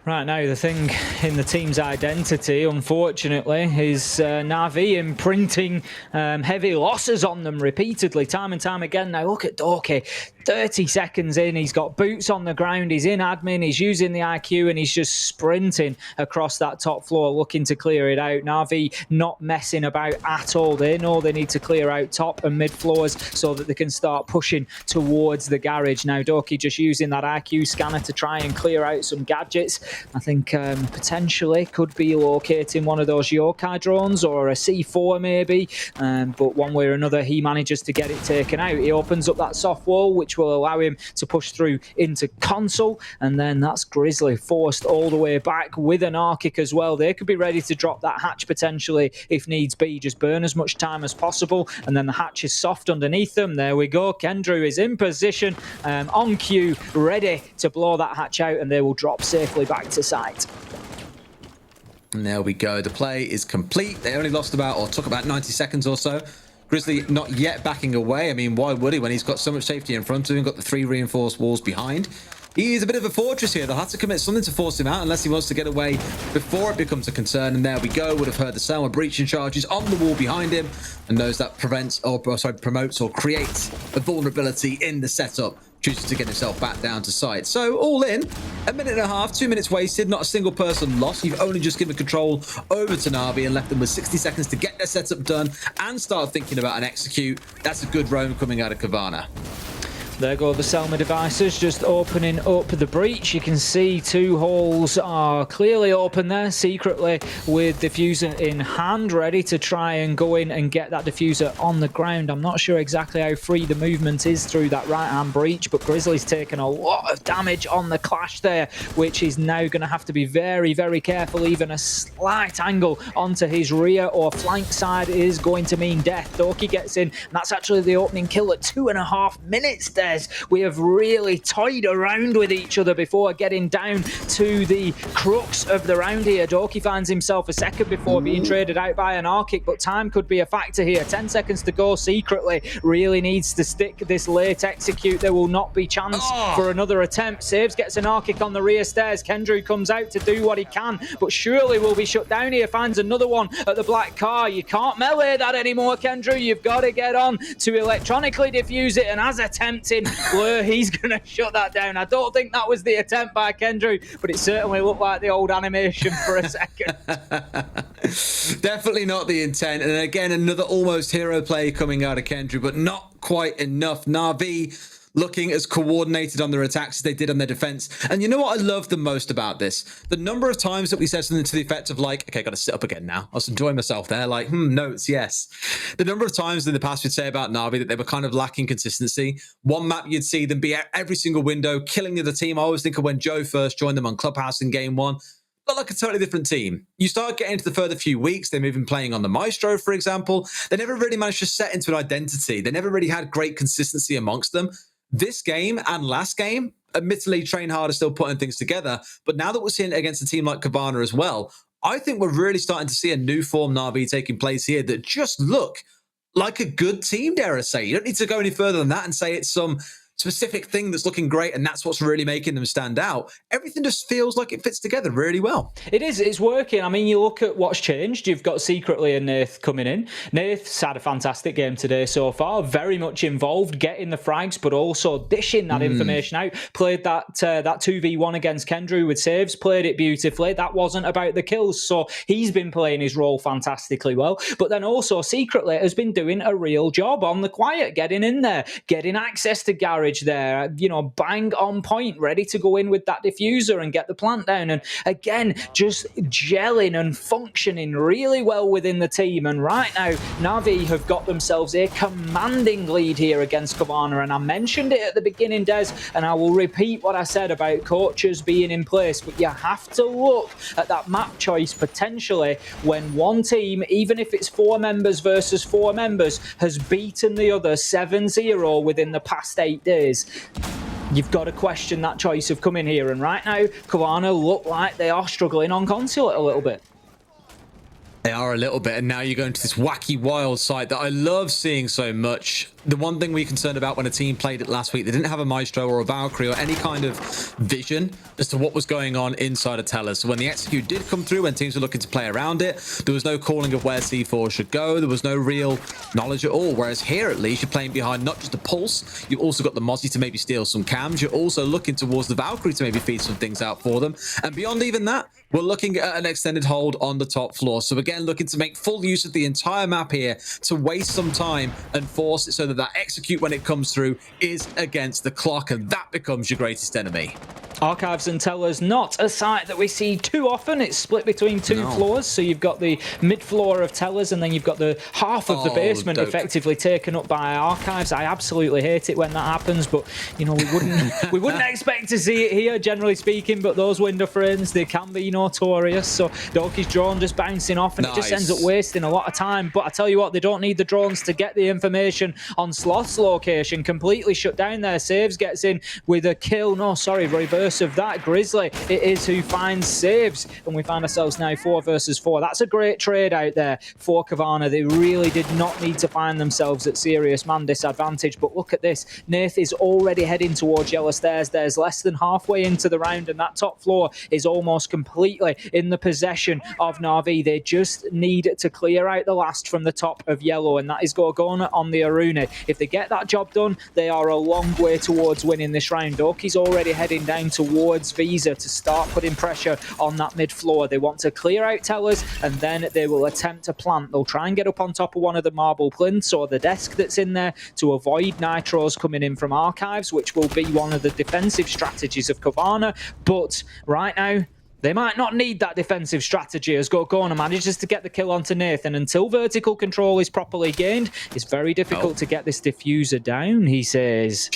right now, the thing in the team's identity, unfortunately, is NaVi imprinting heavy losses on them repeatedly, time and time again. Now, look at Dorky. 30 seconds in, he's got boots on the ground, he's in admin, he's using the IQ, and he's just sprinting across that top floor looking to clear it out. NaVi not messing about at all. They know they need to clear out top and mid floors so that they can start pushing towards the garage. Now, Dorky just using that IQ scanner to try and clear out some gadgets. I think potentially could be locating one of those yokai drones or a C4 maybe, but one way or another he manages to get it taken out. He opens up that soft wall, which will allow him to push through into console, and then that's Grizzly forced all the way back with an Arctic as well. They could be ready to drop that hatch potentially if needs be, just burn as much time as possible, and then the hatch is soft underneath them. There we go. Kendrew is in position, on cue, ready to blow that hatch out, and they will drop safely back to site. And there we go. The play is complete. They only lost took about 90 seconds or so. Grizzly not yet backing away. I mean, why would he when he's got so much safety in front of him, got the 3 reinforced walls behind? He's a bit of a fortress here. They'll have to commit something to force him out unless he wants to get away before it becomes a concern. And there we go. Would have heard the Selma breaching charges on the wall behind him, and knows that promotes or creates a vulnerability in the setup. Chooses to get himself back down to site. So all in, 1.5 minutes, 2 minutes wasted, not a single person lost. You've only just given control over to NaVi and left them with 60 seconds to get their setup done and start thinking about an execute. That's a good roam coming out of Cowana. There go the Selma devices, just opening up the breach. You can see 2 holes are clearly open there, secretly with diffuser in hand, ready to try and go in and get that diffuser on the ground. I'm not sure exactly how free the movement is through that right-hand breach, but Grizzly's taken a lot of damage on the Clash there, which is now going to have to be very, very careful. Even a slight angle onto his rear or flank side is going to mean death. Dorky gets in, and that's actually the opening kill at 2.5 minutes there. We have really toyed around with each other before getting down to the crux of the round here. Dorky finds himself a second before being traded out by an Arctic, but time could be a factor here. 10 seconds to go. Secretly really needs to stick this late execute. There will not be chance for another attempt. Saves, gets an Arctic on the rear stairs. Kendrew comes out to do what he can, but surely will be shut down here. Finds another one at the black car. You can't melee that anymore, Kendrew. You've got to get on to electronically diffuse it, and as attempted, Blur, he's going to shut that down. I don't think that was the attempt by Kendrew, but it certainly looked like the old animation for a second. Definitely not the intent. And again, another almost hero play coming out of Kendrew, but not quite enough. NaVi looking as coordinated on their attacks as they did on their defense. And you know what I love the most about this? The number of times that we said something to the effect of like, okay, got to sit up again now. I was enjoying myself there. Like, notes, yes. The number of times in the past we'd say about NaVi that they were kind of lacking consistency. One map you'd see them be at every single window, killing the other team. I always think of when Joe first joined them on Clubhouse in game 1. But like a totally different team. You start getting into the further few weeks, they're moving playing on the Maestro, for example. They never really managed to set into an identity. They never really had great consistency amongst them. This game and last game, admittedly, Train Hard is still putting things together. But now that we're seeing it against a team like Cowana as well, I think we're really starting to see a new form NaVi taking place here that just look like a good team, dare I say. You don't need to go any further than that and say it's some specific thing that's looking great and that's what's really making them stand out. Everything just feels like it fits together really well. It is. It's working. I mean, you look at what's changed. You've got Secretly and Nath coming in. Nath's had a fantastic game today so far. Very much involved, getting the frags, but also dishing that information out. Played that 2v1 against Kendrew with saves. Played it beautifully. That wasn't about the kills. So he's been playing his role fantastically well. But then also Secretly has been doing a real job on the quiet, getting in there, getting access to Garage there, you know, bang on point, ready to go in with that diffuser and get the plant down. And again, just gelling and functioning really well within the team. And right now, NaVi have got themselves a commanding lead here against Cowana. And I mentioned it at the beginning, Des, and I will repeat what I said about coaches being in place. But you have to look at that map choice potentially when one team, even if it's 4 members versus 4 members, has beaten the other 7-0 within the past 8 days. You've got to question that choice of coming here. And right now, Cowana look like they are struggling on Consulate a little bit. They are a little bit, and now you're going to this wacky wild site that I love seeing so much. The one thing we were concerned about when a team played it last week, they didn't have a Maestro or a Valkyrie or any kind of vision as to what was going on inside of Tellers. So when the execute did come through, when teams were looking to play around it, there was no calling of where C4 should go. There was no real knowledge at all. Whereas here, at least, you're playing behind not just the Pulse, you've also got the Mozzie to maybe steal some cams. You're also looking towards the Valkyrie to maybe feed some things out for them. And beyond even that, we're looking at an extended hold on the top floor. So again, looking to make full use of the entire map here to waste some time and force it so that that execute when it comes through is against the clock, and that becomes your greatest enemy. Archives and Tellers, not a site that we see too often. It's split between 2 floors. So you've got the mid floor of Tellers, and then you've got the half of the basement effectively taken up by Archives. I absolutely hate it when that happens, but you know, we wouldn't expect to see it here, generally speaking. But those window frames, they can be notorious. So Doki's drone just bouncing off, and it just ends up wasting a lot of time. But I tell you what, they don't need the drones to get the information on Sloth's location. Completely shut down there. Saves gets in with a kill. No, sorry, reverse of that. Grizzly it is who finds Saves, and we find ourselves now 4 versus 4. That's a great trade out there for Cowana. They really did not need to find themselves at serious man disadvantage. But look at this, Nath is already heading towards Yellow Stairs. There's less than halfway into the round, and that top floor is almost completely in the possession of NaVi. They just need to clear out the last from the top of Yellow, and that is Gorgona on the Aruna. If they get that job done, they are a long way towards winning this round. Doki's already heading down towards Visa to start putting pressure on that mid floor. They want to clear out Tellers, and then they will attempt to plant. They'll try and get up on top of one of the marble plinths or the desk that's in there to avoid nitros coming in from Archives, which will be one of the defensive strategies of Cowana. But right now, they might not need that defensive strategy as Gorgona manages to get the kill onto Nathan. Until vertical control is properly gained, it's very difficult to get this diffuser down, he says.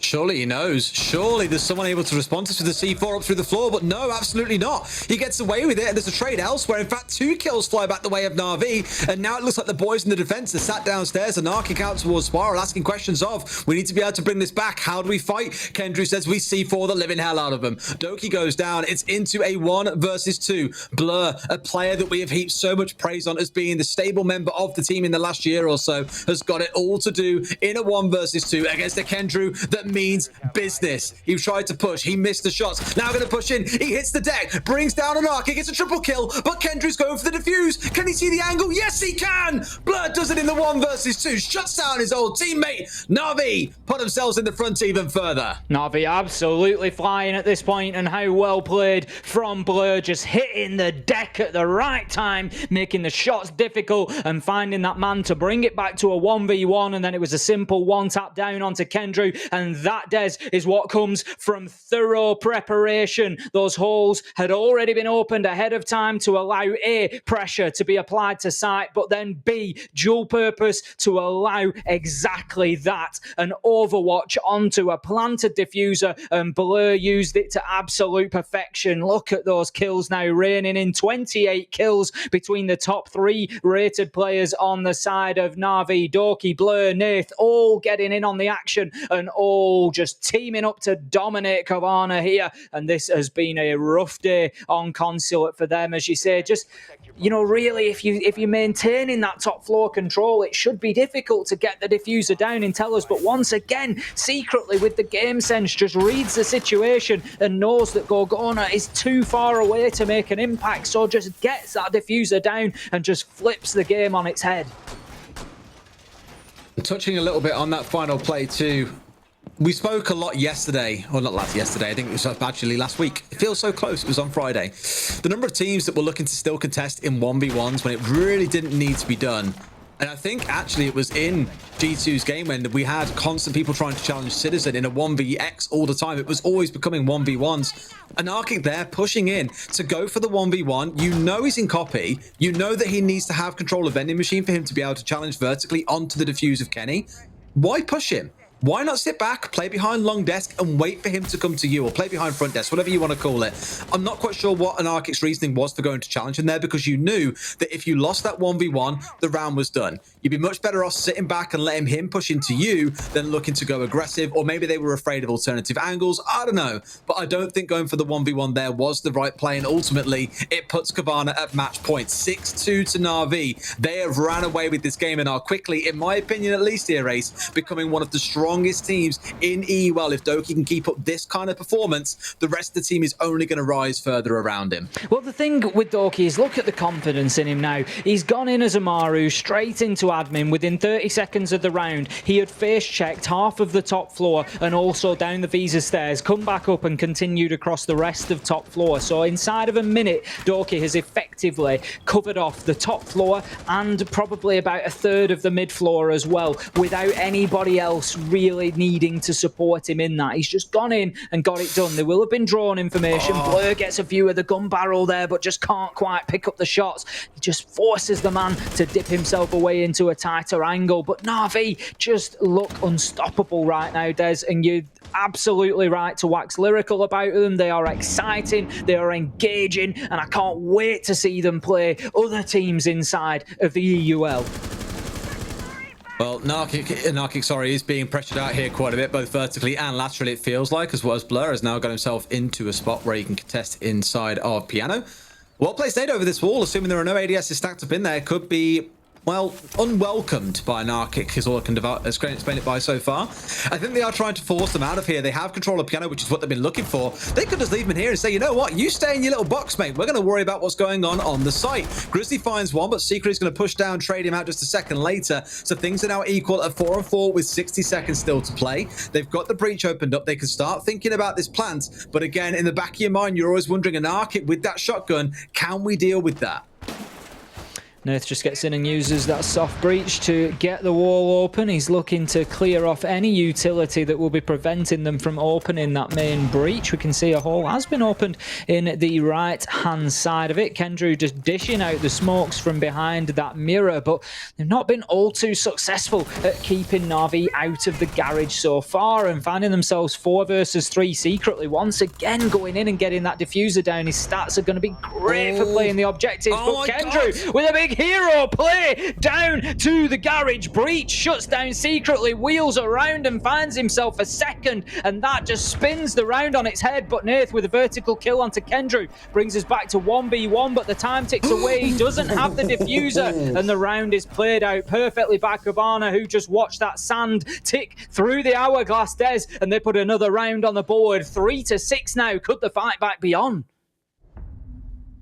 Surely he knows. Surely there's someone able to respond to the C4 up through the floor, but no, absolutely not. He gets away with it, and there's a trade elsewhere. In fact, 2 kills fly back the way of NaVi, and now it looks like the boys in the defense are sat downstairs and arcing out towards Spiral, asking questions of, we need to be able to bring this back. How do we fight? Kendrew says, we C4 the living hell out of them. Doki goes down. It's into a 1 versus 2. Blur, a player that we have heaped so much praise on as being the stable member of the team in the last year or so, has got it all to do in a 1 versus 2 against a Kendrew that means business. He tried to push, he missed the shots. Now going to push in, he hits the deck, brings down an arc, he gets a triple kill, but Kendrew's going for the defuse. Can he see the angle? Yes, he can! Blur does it in the 1 versus 2, shuts down his old teammate. NaVi put themselves in the front even further. NaVi absolutely flying at this point, and how well played from Blur, just hitting the deck at the right time, making the shots difficult and finding that man to bring it back to a 1v1, and then it was a simple 1 tap down onto Kendrew, and that is what comes from thorough preparation. Those holes had already been opened ahead of time to allow A, pressure to be applied to site, but then B, dual purpose to allow exactly that, an overwatch onto a planted diffuser, and Blur used it to absolute perfection. Look at those kills now, raining in 28 kills between the top 3 rated players on the side of NaVi. Doki, Blur, Nath, all getting in on the action and all all just teaming up to dominate Cowana here. And this has been a rough day on Consulate for them, as you say. Just, you know, really, if you're maintaining that top floor control, it should be difficult to get the diffuser down in Tellers. But once again, secretly with the game sense, just reads the situation and knows that Gorgona is too far away to make an impact. So just gets that diffuser down and just flips the game on its head. Touching a little bit on that final play too. We spoke a lot yesterday, or not yesterday, I think it was actually last week. It feels so close, it was on Friday. The number of teams that were looking to still contest in 1v1s when it really didn't need to be done. And I think actually it was in G2's game when we had constant people trying to challenge Citizen in a 1vx all the time. It was always becoming 1v1s. Anarchic there pushing in to go for the 1v1. You know he's in copy. You know that he needs to have control of vending machine for him to be able to challenge vertically onto the defuse of Kenny. Why push him? Why not sit back, play behind long desk, and wait for him to come to you, or play behind front desk, whatever you want to call it? I'm not quite sure what Anarchic's reasoning was for going to challenge him there, because you knew that if you lost that 1v1, the round was done. You'd be much better off sitting back and letting him push into you than looking to go aggressive, or maybe they were afraid of alternative angles. I don't know, but I don't think going for the 1v1 there was the right play, and ultimately, it puts Cowana at match point. 6-2 to NaVi. They have ran away with this game and are quickly, in my opinion at least here, Ace, becoming one of the strongest teams in EUL. If Doki can keep up this kind of performance, the rest of the team is only going to rise further around him. Well, the thing with Doki is look at the confidence in him now. He's gone in as Amaru, straight into admin. Within 30 seconds of the round, he had face checked half of the top floor and also down the visa stairs, come back up and continued across the rest of top floor. So inside of a minute, Doki has effectively covered off the top floor and probably about a third of the mid floor as well, without anybody else really needing to support him in that. He's just gone in and got it done. There will have been drone information. Blur gets a view of the gun barrel there, but just can't quite pick up the shots. He just forces the man to dip himself away into a tighter angle. But NaVi just look unstoppable right now, Des, and you're absolutely right to wax lyrical about them. They are exciting, they are engaging, and I can't wait to see them play other teams inside of the EUL. Well, Narkic, is being pressured out here quite a bit, both vertically and laterally, it feels like, as well as Blur has now got himself into a spot where he can contest inside of Piano. Well placed nade over this wall, assuming there are no ADSs stacked up in there, could be, well, unwelcomed by Narkic, is all I can explain it by so far. I think they are trying to force them out of here. They have control of Piano, which is what they've been looking for. They could just leave him in here and say, you know what, you stay in your little box, mate. We're going to worry about what's going on the site. Grizzly finds one, but Secret is going to push down, trade him out just a second later. So things are now equal at 4-on-4 with 60 seconds still to play. They've got the breach opened up. They can start thinking about this plant. But again, in the back of your mind, you're always wondering, Anarchic with that shotgun, can we deal with that? Nath just gets in and uses that soft breach to get the wall open. He's looking to clear off any utility that will be preventing them from opening that main breach. We can see a hole has been opened in the right-hand side of it. Kendrew just dishing out the smokes from behind that mirror, but they've not been all too successful at keeping NaVi out of the garage so far and finding themselves 4 versus 3 secretly. Once again, going in and getting that diffuser down. His stats are going to be great for playing the objectives, but Kendrew with a big hero play down to the garage. Breach shuts down secretly, wheels around and finds himself a second, and that just spins the round on its head. But Nath with a vertical kill onto Kendrew brings us back to 1v1, but the time ticks away. He doesn't have the diffuser, and the round is played out perfectly by Cowana, who just watched that sand tick through the hourglass, Des, and they put another round on the board. 3-6 now. Could the fight back be on?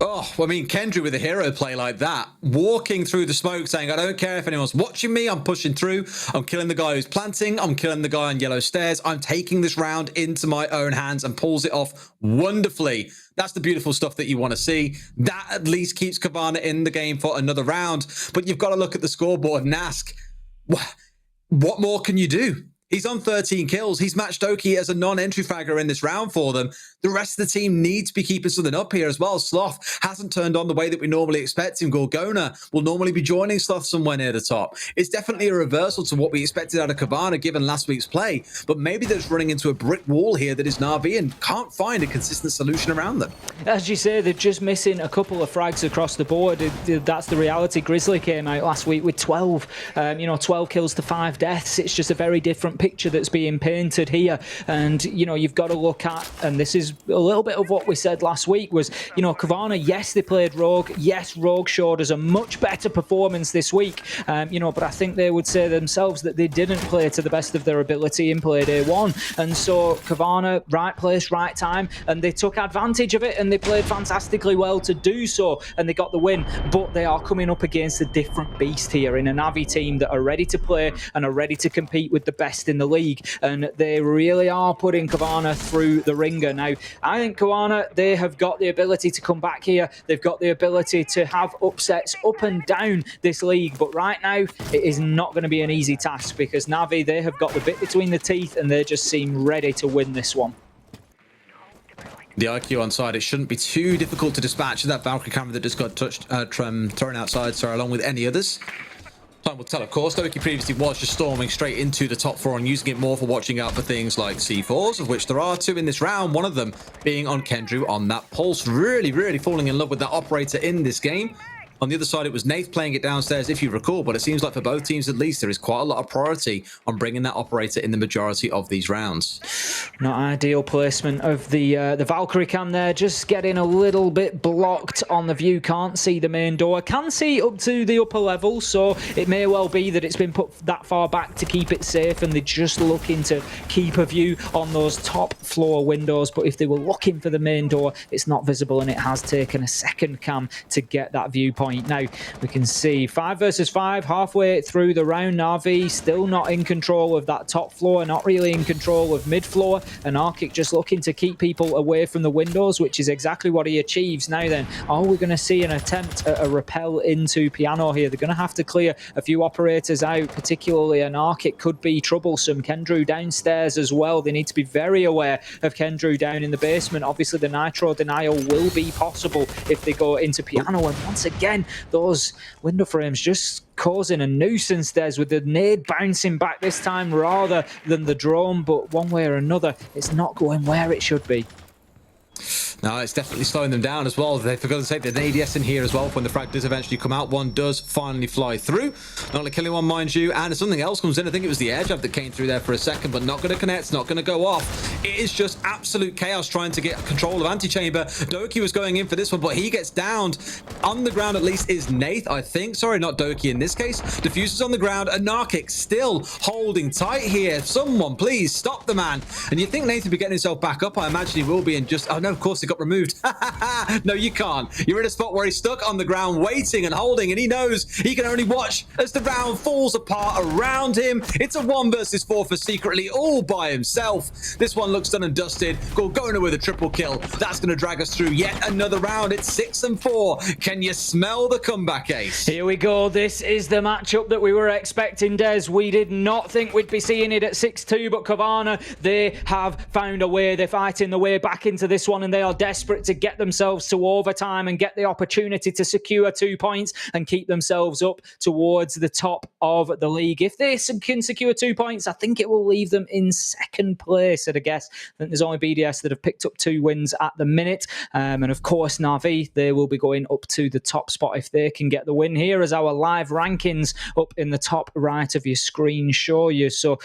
Oh, I mean, Kendrew with a hero play like that, walking through the smoke saying, I don't care if anyone's watching me, I'm pushing through, I'm killing the guy who's planting, I'm killing the guy on yellow stairs, I'm taking this round into my own hands, and pulls it off wonderfully. That's the beautiful stuff that you want to see. That at least keeps Cowana in the game for another round. But you've got to look at the scoreboard and ask, what more can you do? He's on 13 kills. He's matched Doki as a non-entry fragger in this round for them. The rest of the team need to be keeping something up here as well. Sloth hasn't turned on the way that we normally expect him. Gorgona will normally be joining Sloth somewhere near the top. It's definitely a reversal to what we expected out of Cowana given last week's play, but maybe they're just running into a brick wall here that is NaVi and can't find a consistent solution around them. As you say, they're just missing a couple of frags across the board. That's the reality. Grizzly came out last week with 12, 12 kills to 5 deaths. It's just a very different picture that's being painted here. And, you know, you've got to look at, and this is a little bit of what we said last week, was, you know, Cowana, yes, they played Rogue. Yes, Rogue showed us a much better performance this week, you know, but I think they would say themselves that they didn't play to the best of their ability in play day one. And so Cowana, right place, right time, and they took advantage of it, and they played fantastically well to do so, and they got the win. But they are coming up against a different beast here in a NaVi team that are ready to play and are ready to compete with the best in the league, and they really are putting Cowana through the ringer. Now, I think Cowana, they have got the ability to come back here. They've got the ability to have upsets up and down this league, but right now it is not going to be an easy task, because NaVi, they have got the bit between the teeth, and they just seem ready to win this one. The IQ on side, it shouldn't be too difficult to dispatch that Valkyrie camera that just got touched, thrown outside, sorry, along with any others. Time will tell, of course. Doki previously was just storming straight into the top 4 and using it more for watching out for things like C4s, of which there are 2 in this round, one of them being on Kendrew on that pulse. Really, really falling in love with that operator in this game. On the other side, it was Nath playing it downstairs, if you recall, but it seems like for both teams at least, there is quite a lot of priority on bringing that operator in the majority of these rounds. Not ideal placement of the Valkyrie cam there, just getting a little bit blocked on the view. Can't see the main door, can see up to the upper level, so it may well be that it's been put that far back to keep it safe, and they're just looking to keep a view on those top floor windows. But if they were looking for the main door, it's not visible, and it has taken a second cam to get that viewpoint. Now, we can see 5 versus 5 halfway through the round. NaVi still not in control of that top floor, not really in control of mid floor, and Arkic just looking to keep people away from the windows, which is exactly what he achieves. Now then, are we going to see an attempt at a rappel into Piano here? They're going to have to clear a few operators out, particularly an Arkic could be troublesome. Kendrew downstairs as well. They need to be very aware of Kendrew down in the basement. Obviously, the nitro denial will be possible if they go into Piano, and once again, those window frames just causing a nuisance there, with the nade bouncing back this time rather than the drone. But one way or another, it's not going where it should be. No, it's definitely slowing them down as well. They forgot to take the ADS in here as well when the frag does eventually come out. One does finally fly through. Not only killing one, mind you, and something else comes in. I think it was the air jab that came through there for a second, but not going to connect, not going to go off. It is just absolute chaos trying to get control of Antechamber. Doki was going in for this one, but he gets downed. On the ground, at least, is Nath, I think. Sorry, not Doki in this case. Diffuser's on the ground. Narkic still holding tight here. Someone, please, stop the man. And you think Nath would be getting himself back up. I imagine he will be, and just... Oh, no, of course, he got removed. No, you can't. You're in a spot where he's stuck on the ground, waiting and holding, and he knows he can only watch as the round falls apart around him. It's a 1 versus 4 for Secretly, all by himself. This one looks done and dusted. Going away with a triple kill. That's going to drag us through yet another round. It's 6 and 4. Can you smell the comeback, Ace? Here we go. This is the matchup that we were expecting, Des. We did not think we'd be seeing it at 6-2, but Cowana, they have found a way. They're fighting the way back into this one, and they are desperate to get themselves to overtime and get the opportunity to secure 2 points and keep themselves up towards the top of the league. If they can secure 2 points, I think it will leave them in second place at a guess. I think there's only BDS that have picked up 2 wins at the minute. And of course, NaVi, they will be going up to the top spot if they can get the win here, as our live rankings up in the top right of your screen show you. So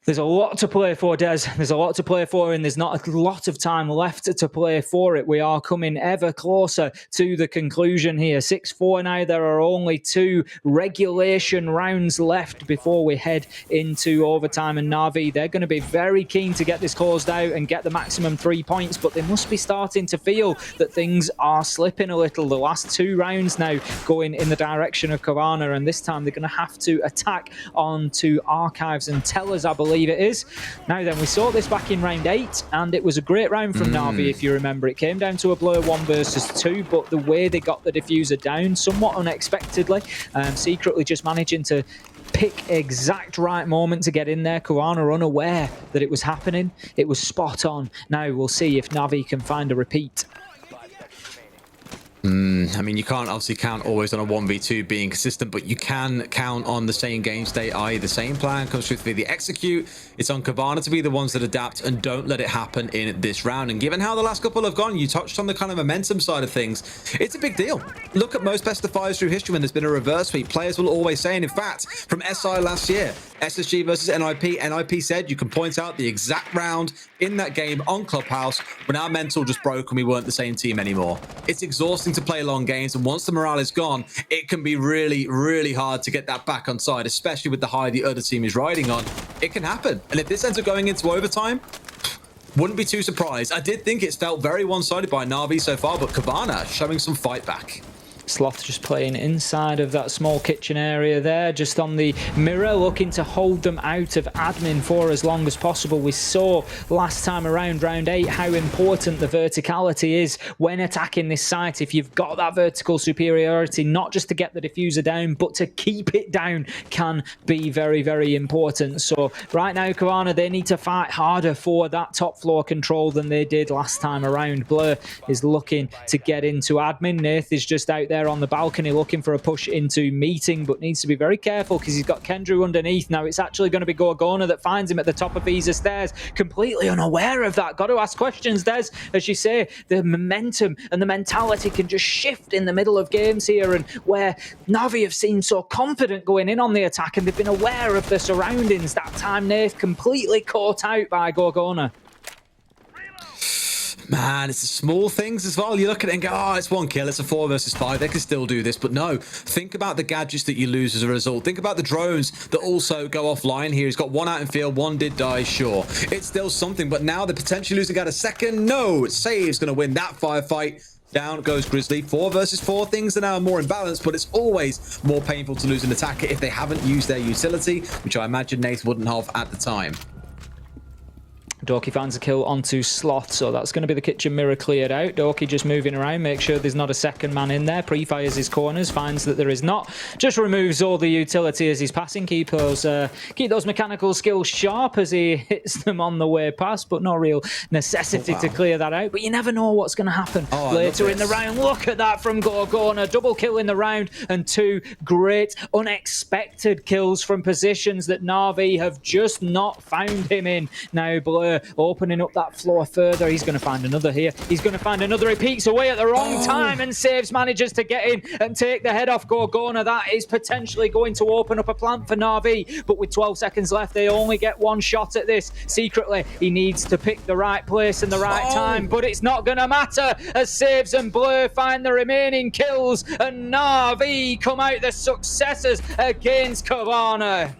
there's a lot to play for, Des. There's a lot to play for, and there's not a lot of time left to play for it. We are coming ever closer to the conclusion here. 6-4 now. There are only 2 regulation rounds left before we head into overtime. And NaVi, they're going to be very keen to get this closed out and get the maximum 3 points, but they must be starting to feel that things are slipping a little. The last 2 rounds now going in the direction of Cowana, and this time they're going to have to attack onto Archives and Tellers, I believe it is. Now then, we saw this back in round 8, and it was a great round from NaVi, if you remember. It came down to a blur 1 versus 2, but the way they got the diffuser down, somewhat unexpectedly, Secretly just managing to pick exact right moment to get in there. Cowana unaware that it was happening. It was spot on. Now we'll see if NaVi can find a repeat. I mean, you can't obviously count always on a 1v2 being consistent, but you can count on the same game state, i.e. the same plan comes through the execute. It's on Cowana to be the ones that adapt and don't let it happen in this round. And given how the last couple have gone, you touched on the kind of momentum side of things. It's a big deal. Look at most best of fives through history when there's been a reverse sweep. Players will always say, and in fact, from SI last year, SSG versus NIP said you can point out the exact round in that game on Clubhouse when our mental just broke and we weren't the same team anymore. It's exhausting to play long games, and once the morale is gone, it can be really, really hard to get that back on side, especially with the high the other team is riding on. It can happen, and if this ends up going into overtime, wouldn't be too surprised. I did think it's felt very one-sided by NaVi so far, but Cowana showing some fight back. Sloth just playing inside of that small kitchen area there, just on the mirror, looking to hold them out of admin for as long as possible. We saw last time around, round 8, how important the verticality is when attacking this site. If you've got that vertical superiority, not just to get the diffuser down, but to keep it down can be very, very important. So right now, Cowana, they need to fight harder for that top floor control than they did last time around. Blur is looking to get into admin. Nath is just out there on the balcony looking for a push into meeting, but needs to be very careful because he's got Kendrew underneath. Now it's actually going to be Gorgona that finds him at the top of Visa stairs, completely unaware of that. Got to ask questions, Des. As you say, the momentum and the mentality can just shift in the middle of games here, and where NaVi have seemed so confident going in on the attack and they've been aware of the surroundings, that time Nath completely caught out by Gorgona. Man, it's the small things as well. You look at it and go, oh, it's 1 kill. It's a 4 versus 5. They can still do this. But no, think about the gadgets that you lose as a result. Think about the drones that also go offline here. He's got 1 out in field. 1 did die, sure. It's still something. But now they're potentially losing out a second. No, Save's going to win that firefight. Down goes Grizzly. 4 versus 4. Things are now more in balance, but it's always more painful to lose an attacker if they haven't used their utility, which I imagine Nath wouldn't have at the time. Dorky finds a kill onto Sloth, so that's going to be the kitchen mirror cleared out. Dorky just moving around, make sure there's not a second man in there. Pre-fires his corners, finds that there is not. Just removes all the utility as he's passing. Keep those mechanical skills sharp as he hits them on the way past, but no real necessity to clear that out. But you never know what's going to happen later in the round. Look at that from Gorgona. Double kill in the round and 2 great unexpected kills from positions that NaVi have just not found him in. Now Blur opening up that floor further. He's going to find another here. He's going to find another. He peeks away at the wrong time, and Saves manages to get in and take the head off Gorgona. That is potentially going to open up a plant for NaVi, but with 12 seconds left, they only get 1 shot at this. Secretly, he needs to pick the right place and the right time, but it's not going to matter as Saves and Blur find the remaining kills, and NaVi come out the successors against Cowana.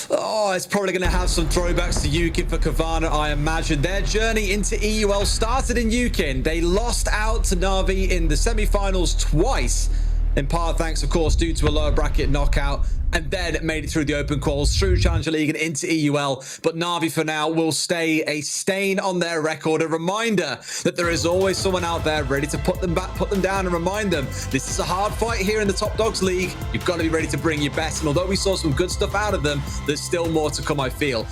Oh, it's probably going to have some throwbacks to Yukin for Cowana, I imagine. Their journey into EUL started in Yukin. They lost out to NaVi in the semi-finals twice, in part thanks, of course, due to a lower bracket knockout, and then made it through the open quals, through Challenger League and into EUL. But NaVi for now will stay a stain on their record, a reminder that there is always someone out there ready to put them down, and remind them this is a hard fight here in the Top Dogs League. You've got to be ready to bring your best. And although we saw some good stuff out of them, there's still more to come, I feel.